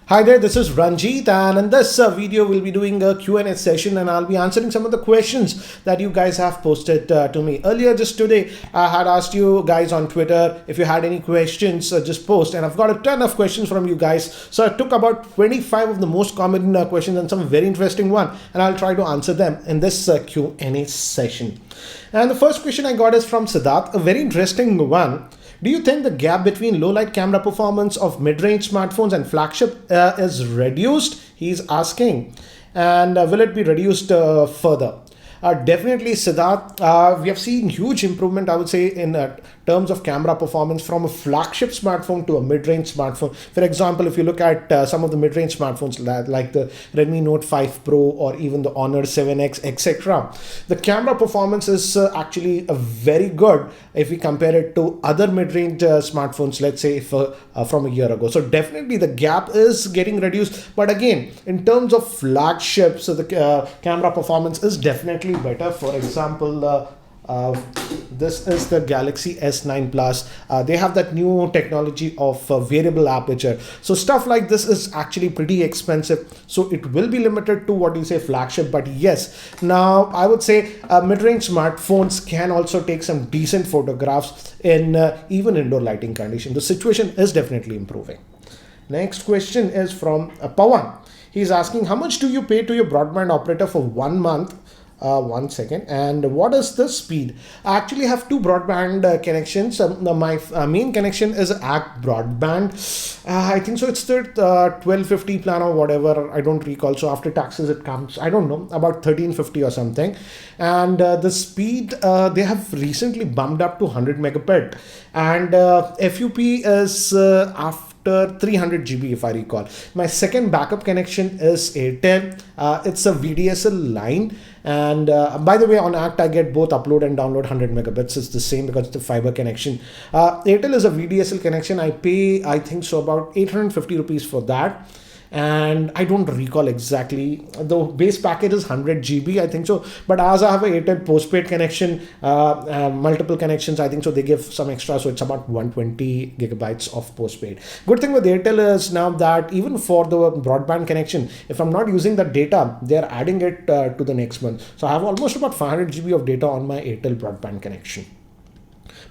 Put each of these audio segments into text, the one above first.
Hi there, this is Ranjit, and in this video we'll be doing a Q&A session, and I'll be answering some of the questions that you guys have posted to me. Earlier just today I had asked you guys on Twitter if you had any questions, just post, and I've got a ton of questions from you guys. So I took about 25 of the most common questions and some very interesting one, and I'll try to answer them in this Q&A session. And the first question I got is from Siddharth, a very interesting one. Do you think the gap between low light camera performance of mid-range smartphones and flagship is reduced? He's asking. And will it be reduced further? Definitely, Siddharth. We have seen huge improvement, I would say, in terms of camera performance from a flagship smartphone to a mid-range smartphone. For example, if you look at some of the mid-range smartphones like the Redmi Note 5 Pro or even the Honor 7X, etc., the camera performance is actually very good if we compare it to other mid-range smartphones, let's say from a year ago. So definitely the gap is getting reduced. But again, in terms of flagships, so the camera performance is definitely better. For example, this is the Galaxy S9 Plus. They have that new technology of variable aperture. So stuff like this is actually pretty expensive. So it will be limited to what you say flagship. But yes, now I would say mid-range smartphones can also take some decent photographs in even indoor lighting condition. The situation is definitely improving. Next question is from Pawan. He's asking, how much do you pay to your broadband operator for 1 month? 1 second. And what is the speed? I actually have two broadband connections. My main connection is ACT broadband. I think so it's the 1250 plan or whatever. I don't recall. So after taxes it comes, I don't know, about 1350 or something. And the speed, they have recently bumped up to 100 megabit. And FUP is after 300 GB if I recall. My second backup connection is Airtel. It's a VDSL line, and by the way, on ACT I get both upload and download 100 megabits. It's the same because it's the fiber connection. Airtel is a VDSL connection. I pay, I think so, about 850 rupees for that. And I don't recall exactly, the base package is 100 GB, I think so, but as I have a Airtel postpaid connection, multiple connections, I think so they give some extra, so it's about 120 gigabytes of postpaid. Good thing with Airtel is now that even for the broadband connection, if I'm not using the data, they're adding it to the next month. So I have almost about 500 GB of data on my Airtel broadband connection.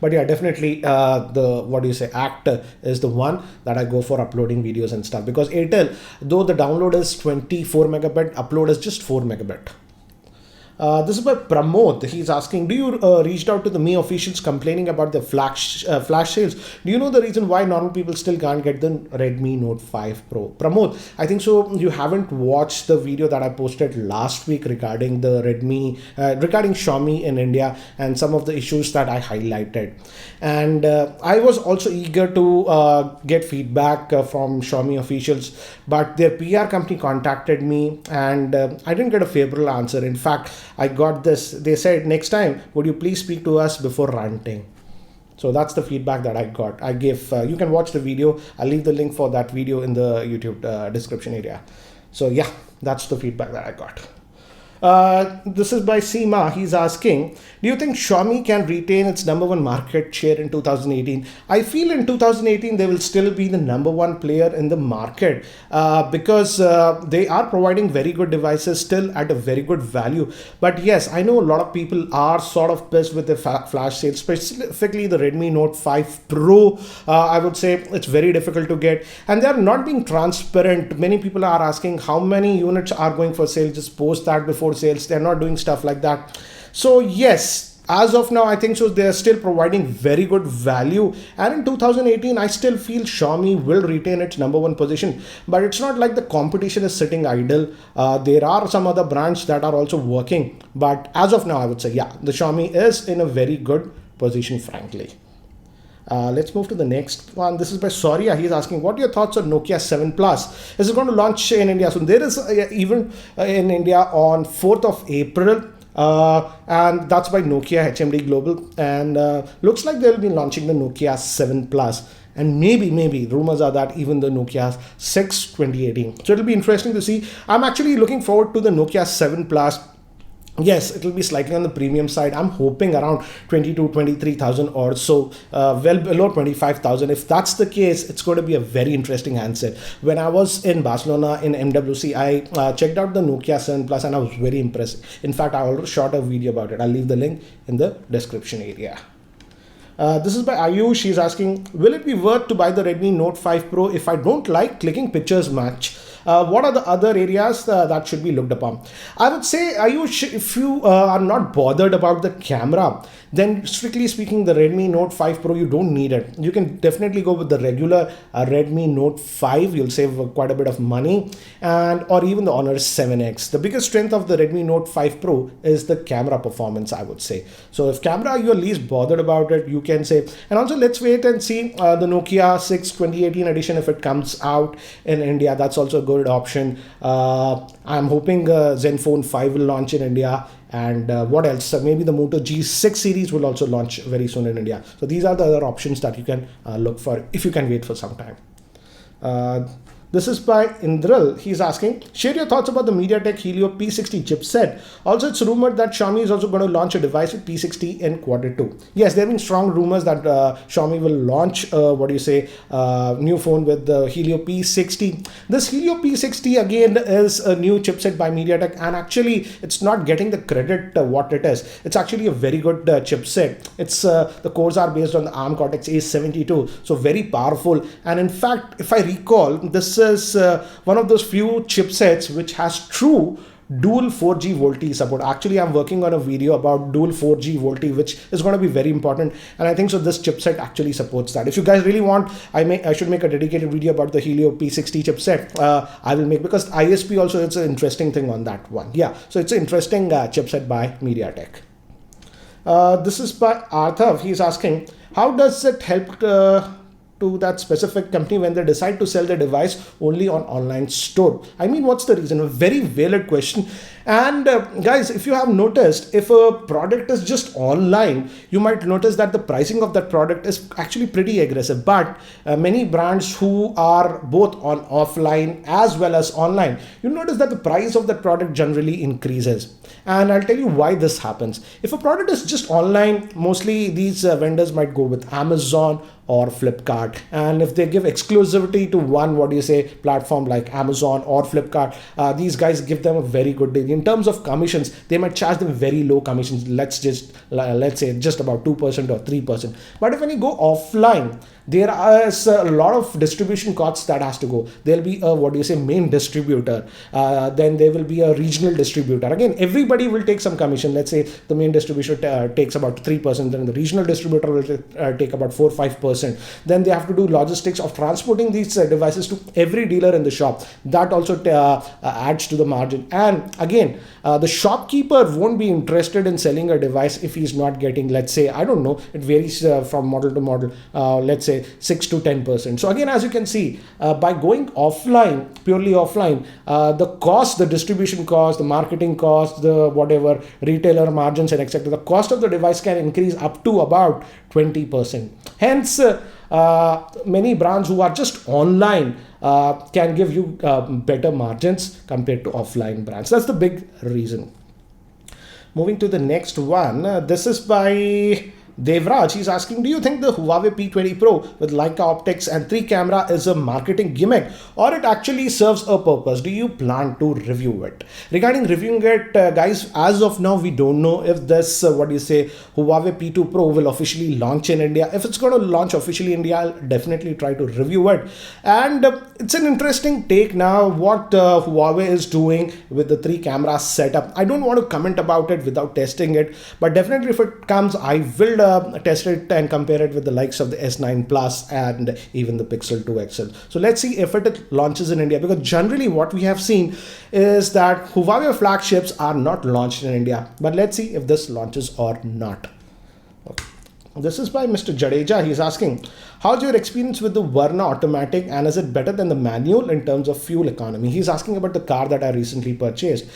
But yeah, definitely ACT is the one that I go for uploading videos and stuff, because Airtel, though the download is 24 megabit, upload is just 4 megabit. This is by Pramod. He's asking, do you reached out to the Mi officials complaining about the flash sales? Do you know the reason why normal people still can't get the Redmi Note 5 Pro? Pramod, I think so you haven't watched the video that I posted last week regarding the regarding Xiaomi in India and some of the issues that I highlighted. And I was also eager to get feedback from Xiaomi officials, but their PR company contacted me and I didn't get a favorable answer. In fact, I got this. They said, next time, would you please speak to us before ranting? So that's the feedback that I got. I gave, you can watch the video. I'll leave the link for that video in the YouTube description area. So yeah, that's the feedback that I got. This is by Seema. He's asking, do you think Xiaomi can retain its #1 market share in 2018? I feel in 2018 they will still be the #1 player in the market because they are providing very good devices still at a very good value. But yes, I know a lot of people are sort of pissed with the flash sales, specifically the Redmi Note 5 Pro. I would say it's very difficult to get, and they are not being transparent. Many people are asking how many units are going for sale. Just post that before sales. They're not doing stuff like that. So yes, as of now, I think so they're still providing very good value, and in 2018 I still feel Xiaomi will retain its #1 position. But it's not like the competition is sitting idle. There are some other brands that are also working, but as of now I would say, yeah, the Xiaomi is in a very good position, frankly. Let's move to the next one. This is by Soria. He's asking, what are your thoughts on Nokia 7 Plus? Is it going to launch in India soon? There is an event in India on 4th of April. And that's by Nokia HMD Global. And looks like they'll be launching the Nokia 7 Plus. And maybe rumors are that even the Nokia 6 2018. So it'll be interesting to see. I'm actually looking forward to the Nokia 7 Plus Yes, it will be slightly on the premium side. I'm hoping around 23,000 or so, well below 25,000. If that's the case, it's going to be a very interesting handset. When I was in Barcelona in MWC, I checked out the Nokia 7 Plus and I was very impressed. In fact, I already shot a video about it. I'll leave the link in the description area. This is by Ayu. She's asking, will it be worth to buy the Redmi Note 5 Pro if I don't like clicking pictures much? What are the other areas that should be looked upon? I would say, Ayush, if you are not bothered about the camera, then strictly speaking, the Redmi Note 5 Pro, you don't need it. You can definitely go with the regular Redmi Note 5. You'll save quite a bit of money, and or even the Honor 7X. The biggest strength of the Redmi Note 5 Pro is the camera performance, I would say. So if camera you're least bothered about it, you can say. And also let's wait and see the Nokia 6 2018 edition if it comes out in India. That's also a good option. I'm hoping Zenfone 5 will launch in India, and what else? Maybe the Moto G6 series will also launch very soon in India. So these are the other options that you can look for if you can wait for some time. This is by Indral. He's asking, share your thoughts about the MediaTek Helio P60 chipset. Also, it's rumored that Xiaomi is also going to launch a device with P60 in Q2. Yes, there have been strong rumors that Xiaomi will launch, new phone with the Helio P60. This Helio P60 again is a new chipset by MediaTek, and actually it's not getting the credit what it is. It's actually a very good chipset. It's the cores are based on the ARM Cortex A72, so very powerful. And in fact, if I recall, this is one of those few chipsets which has true dual 4G VoLTE support. Actually, I'm working on a video about dual 4G VoLTE, which is going to be very important, and I think so this chipset actually supports that. If you guys really want, I should make a dedicated video about the Helio P60 chipset. I will make, because ISP also, it's an interesting thing on that one. Yeah, so it's an interesting chipset by MediaTek. This is by Arthav. He's asking, how does it help to that specific company when they decide to sell their device only on online store? I mean, what's the reason? A very valid question. And guys, if you have noticed, if a product is just online, you might notice that the pricing of that product is actually pretty aggressive. But many brands who are both on offline as well as online, you notice that the price of that product generally increases. And I'll tell you why this happens. If a product is just online, mostly these vendors might go with Amazon or Flipkart, and if they give exclusivity to one platform like Amazon or Flipkart, these guys give them a very good deal. In terms of commissions, they might charge them very low commissions, let's say just about 2% or 3%. But if when you go offline, there is a lot of distribution costs that has to go. There'll be a main distributor, then there will be a regional distributor. Again, everybody will take some commission. Let's say the main distributor takes about 3%, then the regional distributor will take about 4-5%. Then they have to do logistics of transporting these devices to every dealer in the shop. That also adds to the margin. And again, the shopkeeper won't be interested in selling a device if he's not getting, let's say, I don't know, it varies from model to model, let's say 6 to 10%. So again, as you can see, by going offline, purely offline, the distribution cost, the marketing cost, the whatever retailer margins and etc., the cost of the device can increase up to about 20%. Hence, many brands who are just online can give you better margins compared to offline brands. That's the big reason. Moving to the next one, this is by Devraj. He's asking, do you think the Huawei P20 Pro with Leica optics and 3 camera is a marketing gimmick, or it actually serves a purpose? Do you plan to review it? Regarding reviewing it, guys, as of now, we don't know if this, Huawei P2 Pro will officially launch in India. If it's going to launch officially in India, I'll definitely try to review it. And it's an interesting take now what Huawei is doing with the 3 camera setup. I don't want to comment about it without testing it, but definitely if it comes, I will test it and compare it with the likes of the S9 Plus and even the Pixel 2 XL. So let's see if it launches in India, because generally what we have seen is that Huawei flagships are not launched in India. But let's see if this launches or not. Okay. This is by Mr. Jadeja. He's asking, how's your experience with the Verna automatic, and is it better than the manual in terms of fuel economy? He's asking about the car that I recently purchased.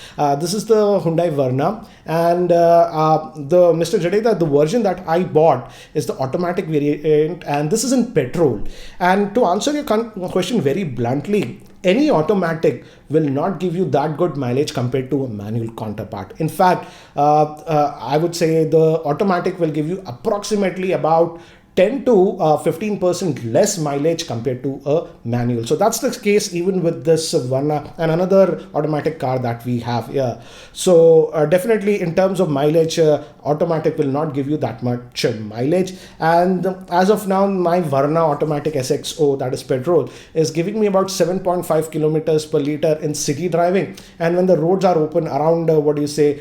This is the Hyundai Verna, and the Mr. Jadeja, the version that I bought is the automatic variant, and this is in petrol. And to answer your question very bluntly, any automatic will not give you that good mileage compared to a manual counterpart. In fact, I would say the automatic will give you approximately about 10 to 15% less mileage compared to a manual. So that's the case even with this Varna and another automatic car that we have here. So definitely in terms of mileage, automatic will not give you that much mileage. And as of now, my Varna automatic SXO, that is petrol, is giving me about 7.5 kilometers per liter in city driving. And when the roads are open around,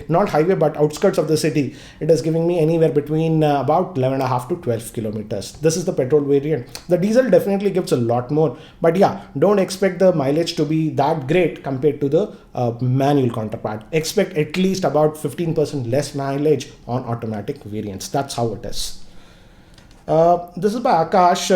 not highway, but outskirts of the city, it is giving me anywhere between about 11.5 to 12 kilometers. This is the petrol variant. The diesel definitely gives a lot more, but yeah, don't expect the mileage to be that great compared to the manual counterpart. Expect at least about 15% less mileage on automatic variants. That's how it is. This is by Akash.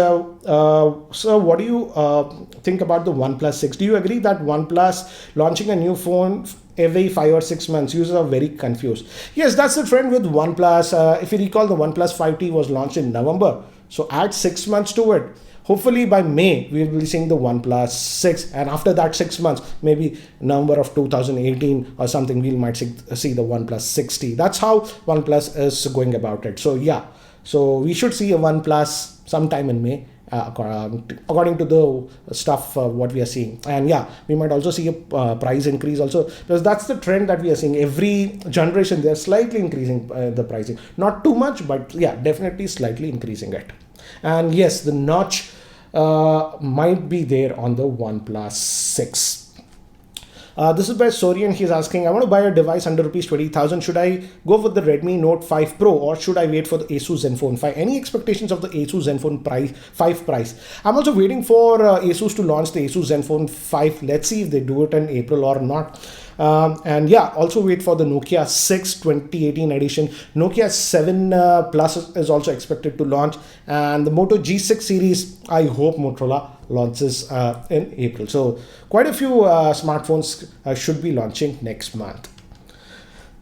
So what do you think about the OnePlus 6? Do you agree that OnePlus launching a new phone every 5 or 6 months, users are very confused? Yes, that's the trend with OnePlus. If you recall, the OnePlus 5T was launched in November. So add 6 months to it. Hopefully by May, we will be seeing the OnePlus 6. And after that 6 months, maybe November of 2018 or something, we might see the OnePlus 6T. That's how OnePlus is going about it. So yeah, so we should see a OnePlus sometime in May. According to the stuff what we are seeing. And yeah, we might also see a price increase also, because that's the trend that we are seeing. Every generation they're slightly increasing the pricing, not too much, but yeah, definitely slightly increasing it. And yes, the notch might be there on the OnePlus 6. This is by Sorian. He's asking, I want to buy a device under rupees 20,000. Should I go with the Redmi Note 5 Pro or should I wait for the Asus Zenfone 5? Any expectations of the Asus Zenfone 5 price? I'm also waiting for Asus to launch the Asus Zenfone 5. Let's see if they do it in April or not. And yeah, also wait for the Nokia 6 2018 edition. Nokia 7 Plus is also expected to launch, and the Moto G6 series, I hope Motorola launches in April. So quite a few smartphones should be launching next month.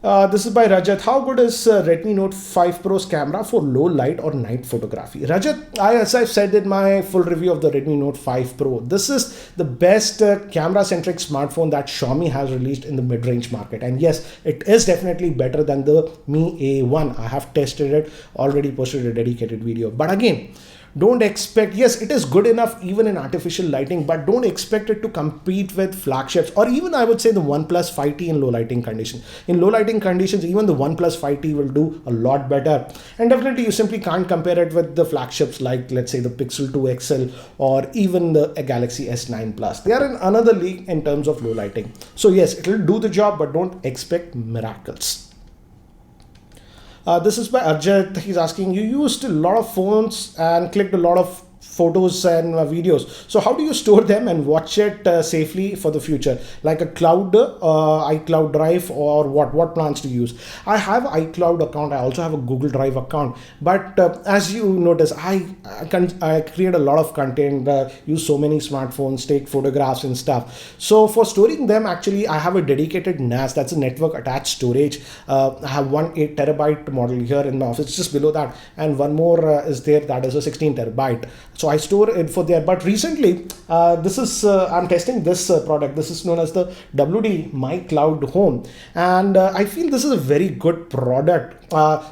This is by Rajat. How good is Redmi Note 5 Pro's camera for low light or night photography? Rajat, as I've said in my full review of the Redmi Note 5 Pro, this is the best camera-centric smartphone that Xiaomi has released in the mid-range market. And yes, it is definitely better than the Mi A1. I have tested it, already posted a dedicated video. But again, don't expect, yes, it is good enough even in artificial lighting, but don't expect it to compete with flagships or even I would say the OnePlus 5T in low lighting conditions. In low lighting conditions, even the OnePlus 5T will do a lot better. And definitely you simply can't compare it with the flagships like, let's say, the Pixel 2 XL or even the Galaxy S9 Plus. They are in another league in terms of low lighting. So yes, it will do the job, but don't expect miracles. This is by Arjit. He's asking, you used a lot of phones and clicked a lot of photos and videos. So how do you store them and watch it safely for the future? Like a cloud, iCloud Drive, or what plans to use? I have iCloud account. I also have a Google Drive account. But as you notice, I create a lot of content, use so many smartphones, take photographs and stuff. So for storing them, actually, I have a dedicated NAS. That's a network attached storage. I have one 8 terabyte model here in my office, just below that. And one more is there, that is a 16 terabyte. So I store it for there. But recently, I'm testing this product. This is known as the WD My Cloud Home. And I feel this is a very good product.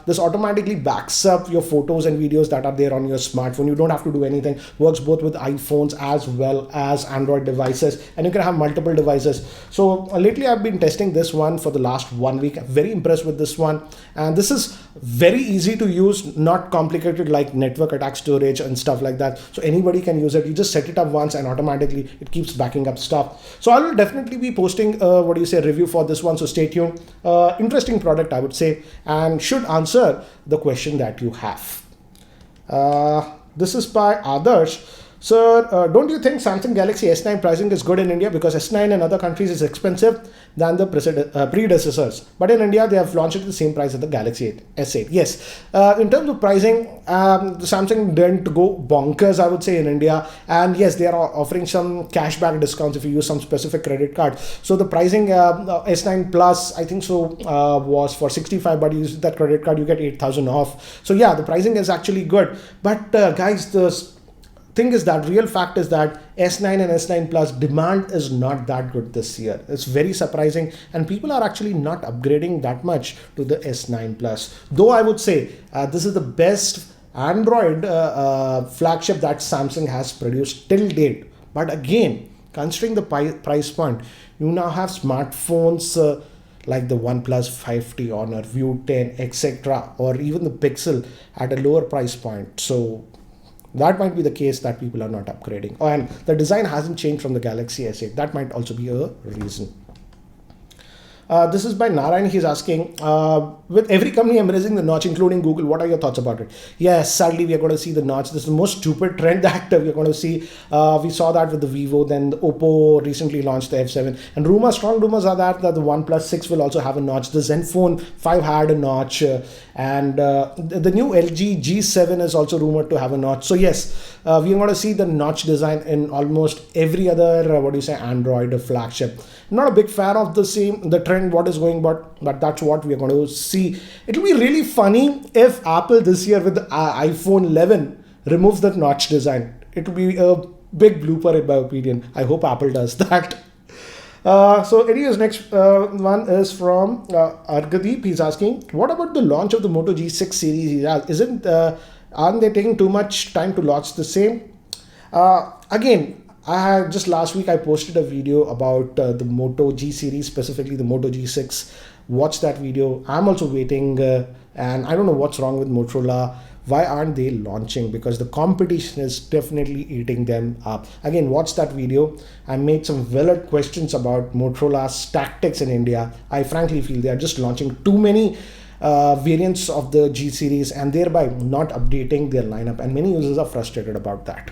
This automatically backs up your photos and videos that are there on your smartphone. You don't have to do anything. Works both with iPhones as well as Android devices. And you can have multiple devices. So lately I've been testing this one for the last 1 week. I'm very impressed with this one. And this is very easy to use, not complicated like network attached storage and stuff like that. So anybody can use it. You just set it up once and automatically it keeps backing up stuff. So I will definitely be posting review for this one. So stay tuned. Interesting product, I would say, and should answer the question that you have. This is by Adarsh. Sir, don't you think Samsung Galaxy S9 pricing is good in India? Because S9 in other countries is expensive than the predecessors. But in India, they have launched at the same price as the Galaxy S8. Yes, in terms of pricing, Samsung didn't go bonkers, I would say, in India. And yes, they are offering some cashback discounts if you use some specific credit card. So the pricing S9 Plus, I think so, was for 65, but you use that credit card, you get 8,000 off. So yeah, the pricing is actually good. But guys, thing is that real fact is that S9 and S9 Plus demand is not that good this year. It's very surprising, and people are actually not upgrading that much to the S9 Plus. Though I would say this is the best Android flagship that Samsung has produced till date. But again, considering the price point, you now have smartphones like the OnePlus 5T Honor, View 10, etc., or even the Pixel at a lower price point. So that might be the case that people are not upgrading. Oh, and the design hasn't changed from the Galaxy S8. That might also be a reason. This is by Narayan. He's asking, with every company embracing the notch, including Google, what are your thoughts about it? Yes, sadly, we are going to see the notch. This is the most stupid trend that we're going to see. We saw that with the Vivo, then the Oppo recently launched the F7. And strong rumors are that the OnePlus 6 will also have a notch. The Zenfone 5 had a notch. And the new LG G7 is also rumored to have a notch. So yes, we are going to see the notch design in almost every other, Android flagship. Not a big fan of the trend, what is going, but that's what we are going to see. It'll be really funny if Apple this year with the iPhone 11 removes that notch design. It will be a big blooper in my opinion. I hope Apple does that. So anyways, next one is from Argadeep. He's asking, what about the launch of the Moto G6 series? Aren't they taking too much time to launch the same? Again, just last week I posted a video about the Moto G series, specifically the Moto G6. Watch that video. I'm also waiting, and I don't know what's wrong with Motorola. Why aren't they launching? Because the competition is definitely eating them up. Again, watch that video. I made some valid questions about Motorola's tactics in India. I frankly feel they are just launching too many variants of the G series and thereby not updating their lineup, and many users are frustrated about that.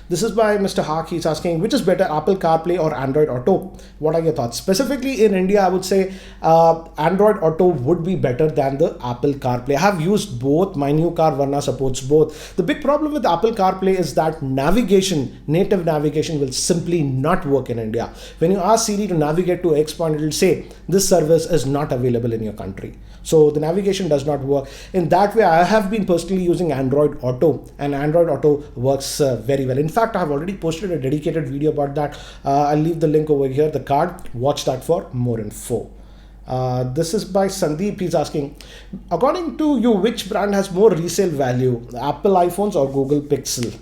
This is by Mr. Haak. He's asking, which is better, Apple CarPlay or Android Auto? What are your thoughts? Specifically in India, I would say Android Auto would be better than the Apple CarPlay. I have used both. My new car, Varna, supports both. The big problem with Apple CarPlay is that native navigation will simply not work in India. When you ask Siri to navigate to X point, it will say, this service is not available in your country. So the navigation does not work. In that way, I have been personally using Android Auto, and Android Auto works very well. In fact, I have already posted a dedicated video about that. I'll leave the link over here, the card. Watch that for more info. This is by Sandeep. He's asking, according to you, which brand has more resale value, Apple iPhones or Google Pixel?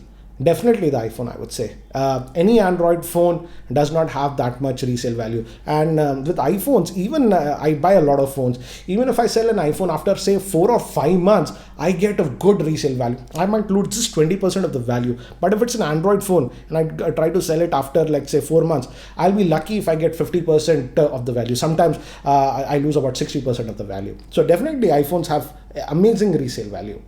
Definitely the iPhone, I would say. Any Android phone does not have that much resale value. And with iPhones, even I buy a lot of phones. Even if I sell an iPhone after say 4 or 5 months, I get a good resale value. I might lose just 20% of the value. But if it's an Android phone and I try to sell it after like say 4 months, I'll be lucky if I get 50% of the value. Sometimes I lose about 60% of the value. So definitely iPhones have amazing resale value.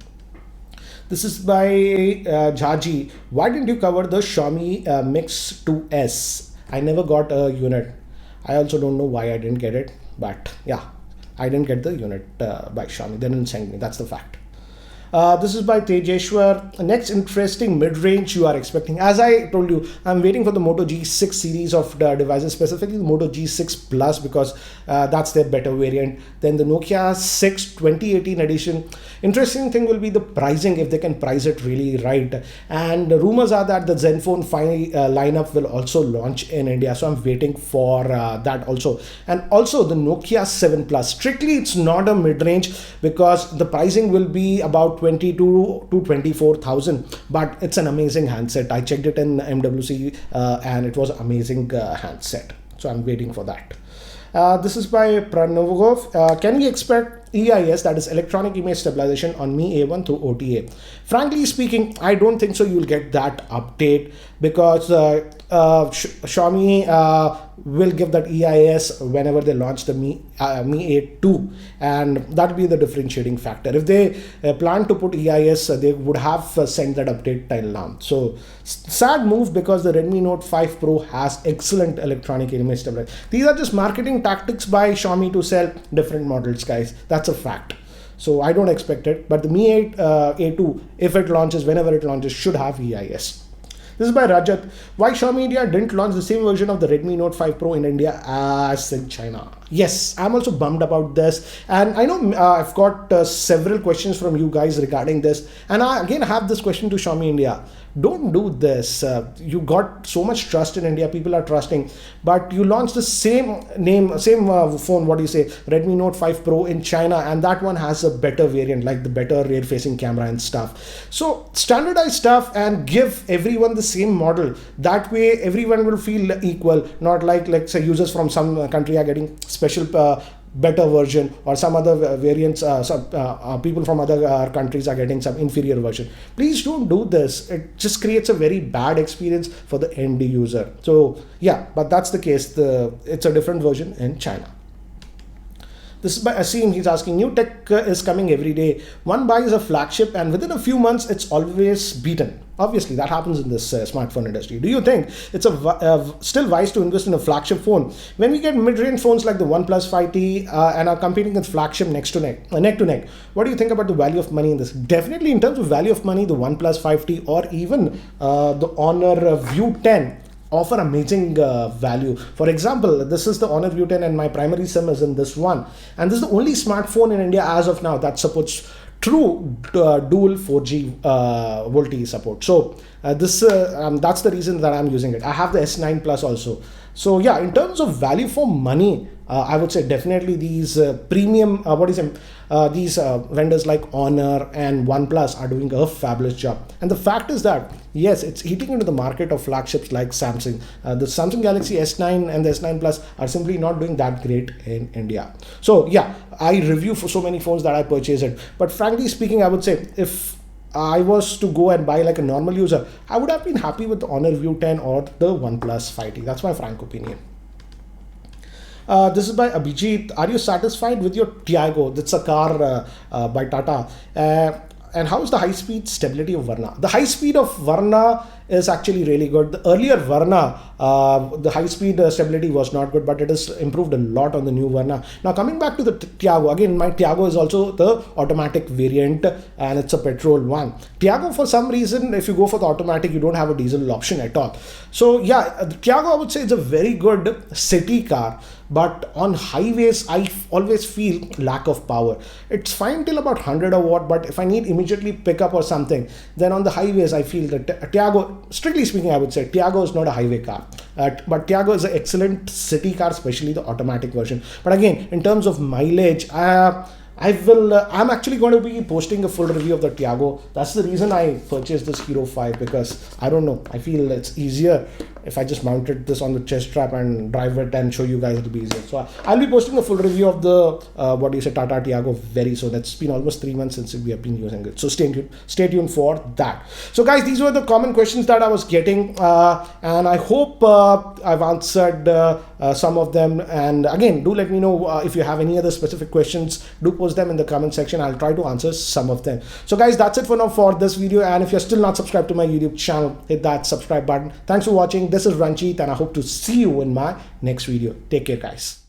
This is by Jaji. Why didn't you cover the Xiaomi Mix 2S? I never got a unit. I also don't know why I didn't get it. But yeah, I didn't get the unit by Xiaomi. They didn't send me. That's the fact. This is by Tejeshwar. Next interesting mid-range you are expecting. As I told you, I'm waiting for the Moto G6 series of devices, specifically the Moto G6 Plus, because that's their better variant. Then the Nokia 6 2018 edition. Interesting thing will be the pricing, if they can price it really right. And the rumors are that the Zenfone 5 lineup will also launch in India. So I'm waiting for that also. And also the Nokia 7 Plus. Strictly, it's not a mid-range because the pricing will be about 22 to 24,000, but it's an amazing handset. I checked it in MWC and it was an amazing handset. So I'm waiting for that. This is by Pranovgov. Can we expect EIS, that is Electronic Image Stabilization, on Mi A1 through OTA? Frankly speaking, I don't think so you'll get that update because Xiaomi will give that EIS whenever they launch the Mi A2, and that'll be the differentiating factor. If they plan to put EIS, they would have sent that update till now. So sad move, because the Redmi Note 5 Pro has excellent electronic image stabilization. These are just marketing tactics by Xiaomi to sell different models, guys. That's a fact. So I don't expect it, but the Mi 8 A2, if it launches, whenever it launches, should have EIS. This is by Rajat. Why Xiaomi India didn't launch the same version of the Redmi Note 5 Pro in India as in China? Yes, I'm also bummed about this, and I know I've got several questions from you guys regarding this, and I again have this question to Xiaomi India. Don't do this. You got so much trust in India, people are trusting, but you launched the same name, same phone, what do you say, Redmi Note 5 Pro in China, and that one has a better variant, like the better rear facing camera and stuff. So standardize stuff and give everyone the same model. That way everyone will feel equal, not like say users from some country are getting special better version, or some other variants, people from other countries are getting some inferior version. Please don't do this. It just creates a very bad experience for the end user. So yeah, but that's the case. It's a different version in China. This is by Asim. He's asking, new tech is coming every day. One buys a flagship and within a few months it's always beaten. Obviously, that happens in this smartphone industry. Do you think it's still wise to invest in a flagship phone when we get mid-range phones like the OnePlus 5T and are competing with flagship neck to neck? What do you think about the value of money in this? Definitely, in terms of value of money, the OnePlus 5T or even the Honor View 10 offer amazing value. For example, this is the Honor View 10 and my primary SIM is in this one. And this is the only smartphone in India as of now that supports true dual 4G VoLTE support. So that's the reason that I'm using it. I have the S9 Plus also. So yeah, in terms of value for money, I would say definitely these premium, these vendors like Honor and OnePlus are doing a fabulous job. And the fact is that, yes, it's eating into the market of flagships like Samsung. The Samsung Galaxy S9 and the S9 Plus are simply not doing that great in India. So yeah, I review for so many phones that I purchase it. But frankly speaking, I would say if I was to go and buy like a normal user, I would have been happy with the Honor View 10 or the OnePlus 5T. That's my frank opinion. This is by Abhijit. Are you satisfied with your Tiago? That's a car by Tata. And how is the high-speed stability of Verna? The high speed of Verna is actually really good. The earlier Verna, the high-speed stability was not good, but it has improved a lot on the new Verna. Now coming back to the Tiago, again, my Tiago is also the automatic variant and it's a petrol one. Tiago, for some reason, if you go for the automatic, you don't have a diesel option at all. So yeah, the Tiago, I would say, is a very good city car. But on highways, I always feel lack of power. It's fine till about 100 or what, but if I need immediately pick up or something, then on the highways, I feel that Tiago, strictly speaking, I would say Tiago is not a highway car. But Tiago is an excellent city car, especially the automatic version. But again, in terms of mileage, I'm actually going to be posting a full review of the Tiago. That's the reason I purchased this Hero 5, because I don't know, I feel it's easier if I just mounted this on the chest strap and drive it and show you guys, it'll be easier. So I'll be posting a full review of the Tata Tiago very soon. It's been almost 3 months since we have been using it. So stay tuned for that. So guys, these were the common questions that I was getting, and I hope I've answered some of them. And again, do let me know if you have any other specific questions. Do post them in the comment section. I'll try to answer some of them. So guys, that's it for now for this video. And if you're still not subscribed to my YouTube channel, hit that subscribe button. Thanks for watching. This is Ranjit, and I hope to see you in my next video. Take care, guys.